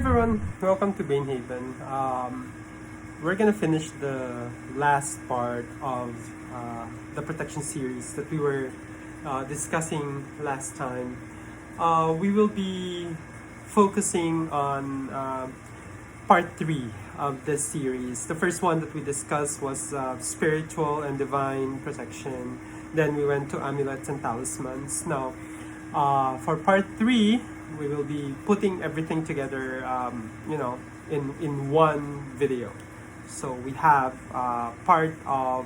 everyone, welcome to Bainhaven. We're gonna finish the last part of the protection series that we were discussing last time. We will be focusing on part 3 of this series. The first one that we discussed was spiritual and divine protection. Then we went to amulets and talismans. Now, for part 3, we will be putting everything together, in one video. So we have part of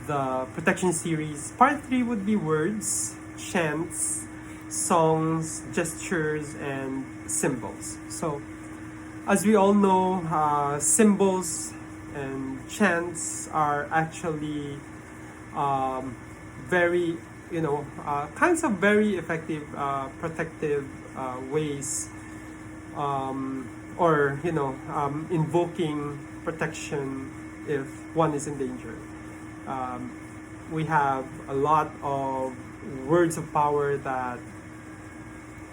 the protection series. Part 3 would be words, chants, songs, gestures, and symbols. So as we all know, symbols and chants are actually very, kinds of very effective protective ways, invoking protection if one is in danger. We have a lot of words of power that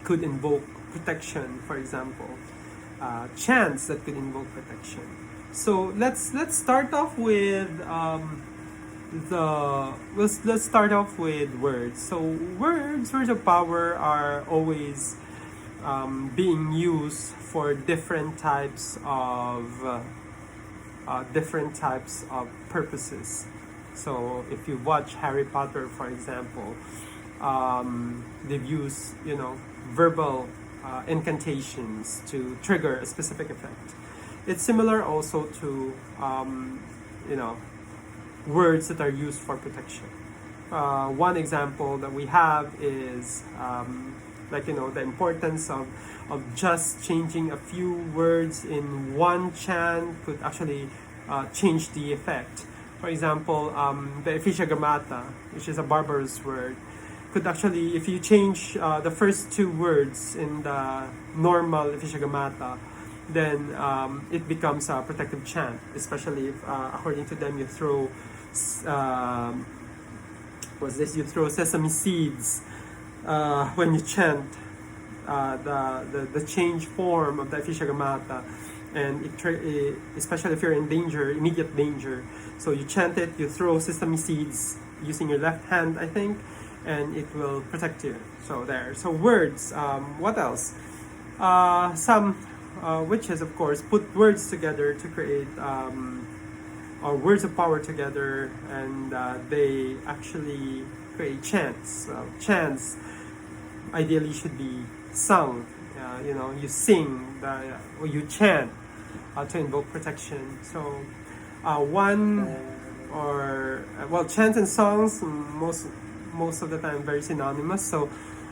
could invoke protection. For example, chants that could invoke protection. So let's start off with let's start off with words. So words of power are always being used for different types of purposes. So if you watch Harry Potter, for example, they've used verbal incantations to trigger a specific effect. It's similar also to words that are used for protection. One example that we have is the importance of just changing a few words in one chant could actually change the effect. For example, the Ephesiogrammata, which is a barbarous word, could actually, if you change the first 2 words in the normal Ephesiogrammata, then it becomes a protective chant, especially if, according to them, you throw you throw sesame seeds when you chant the change form of the Ephesiogrammata, and especially if you're in danger, immediate danger. So you chant it, you throw sesame seeds using your left hand, I think, and it will protect you. So there. So words. What else? Some witches, of course, put words together to create or words of power together, and they actually create chants. Chants ideally should be sung. You sing or you chant to invoke protection. So chants and songs most of the time very synonymous. So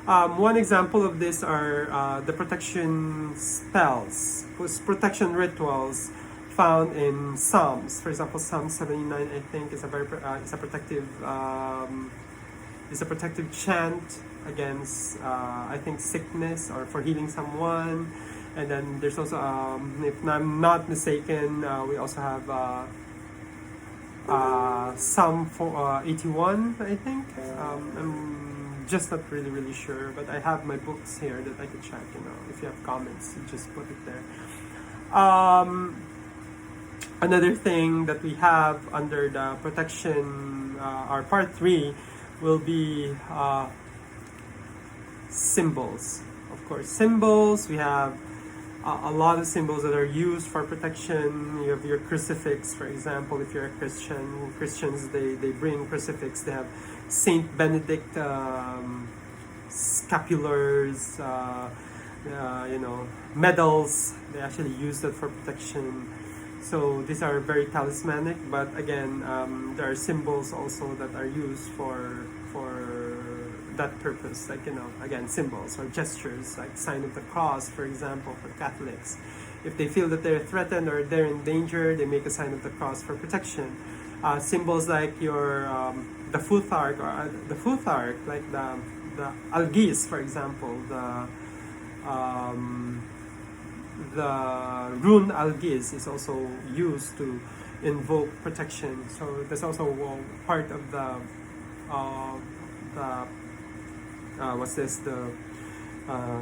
one example of this are the protection spells, protection rituals found in Psalms. For example, Psalm 79, I think, is a protective chant against I think sickness or for healing someone. And then there's also if I'm not mistaken, we also have Psalm 81, I think. I'm just not really sure, but I have my books here that I could check. If you have comments, you just put it there. Another thing that we have under the protection, our part 3, will be symbols. Of course, symbols. We have a lot of symbols that are used for protection. You have your crucifix, for example. If you're a Christian, Christians they bring crucifix. They have Saint Benedict scapulars, medals. They actually use that for protection. So these are very talismanic, but again, there are symbols also that are used for that purpose, again, symbols or gestures, like sign of the cross, for example, for Catholics. If they feel that they're threatened or they're in danger, they make a sign of the cross for protection. Symbols like the futhark, like the algis, for example, the rune algis is also used to invoke protection. So that's also part of the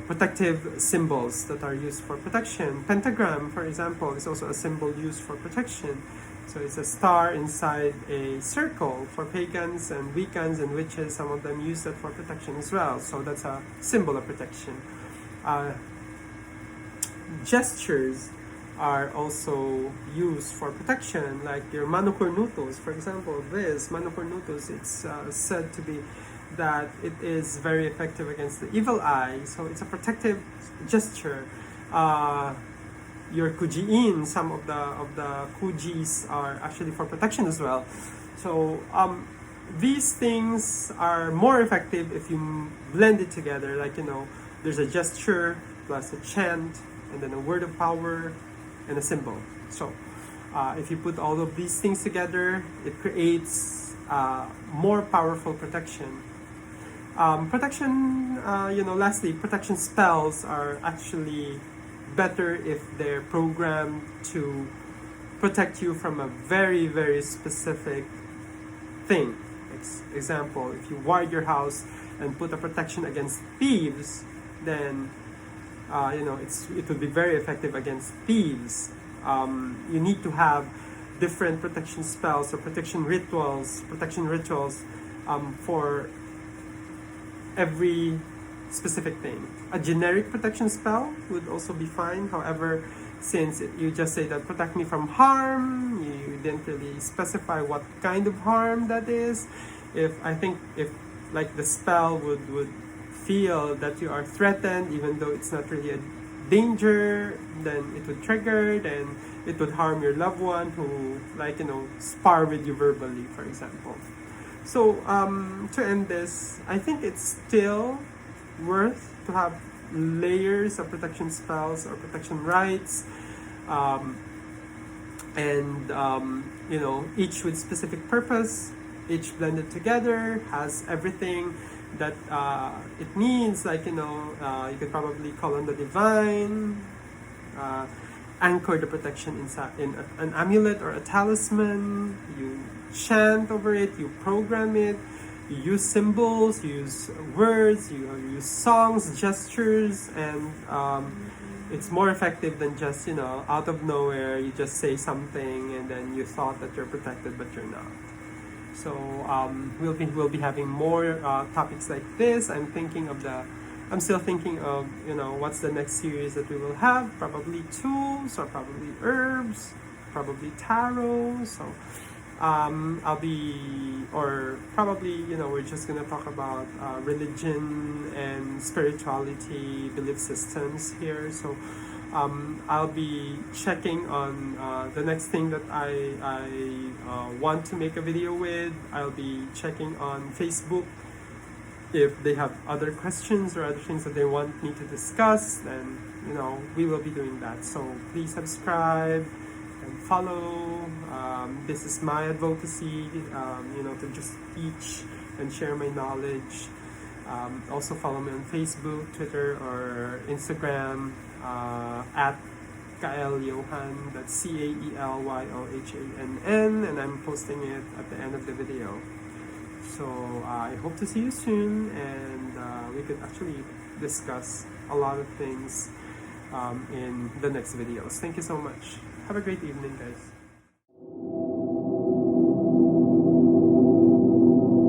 protective symbols that are used for protection. Pentagram, for example, is also a symbol used for protection. So it's a star inside a circle. For pagans and Wiccans and witches, some of them use that for protection as well. So that's a symbol of protection. Gestures are also used for protection, like your mano cornutus, for example. This mano cornutus, it's said to be that it is very effective against the evil eye. So it's a protective gesture. Your kujiin, some of the kujis are actually for protection as well. So these things are more effective if you blend it together. Like, there's a gesture plus a chant and then a word of power and a symbol. So if you put all of these things together, it creates more powerful protection. Lastly, protection spells are actually better if they're programmed to protect you from a very, very specific thing. Example, if you ward your house and put a protection against thieves, then it would be very effective against thieves. You need to have different protection spells or protection rituals for every specific thing. A generic protection spell would also be fine. However, since you just say that protect me from harm, you didn't really specify what kind of harm that is. If like the spell would feel that you are threatened, even though it's not really a danger, then it would trigger, then it would harm your loved one who spar with you verbally, for example. So to end this, I think it's still worth to have layers of protection spells or protection rites, each with specific purpose, each blended together has everything that it needs. You could probably call on the divine, anchor the protection in an amulet or a talisman. You chant over it, you program it, you use symbols, you use words, you use songs, gestures, and it's more effective than just out of nowhere you just say something and then you thought that you're protected but you're not. So we'll be having more topics like this. I'm still thinking of what's the next series that we will have. Probably tools, or probably herbs, probably tarot. So we're just gonna talk about religion and spirituality, belief systems here. So I'll be checking on the next thing that I want to make a video with. I'll be checking on Facebook if they have other questions or other things that they want me to discuss. Then we will be doing that. So please subscribe and follow. This is my advocacy, to just teach and share my knowledge. Also follow me on Facebook, Twitter, or Instagram at Kael Johan. That's CAELYOHANN, and I'm posting it at the end of the video. So I hope to see you soon, and we could actually discuss a lot of things in the next videos. Thank you so much. Have a great evening, guys.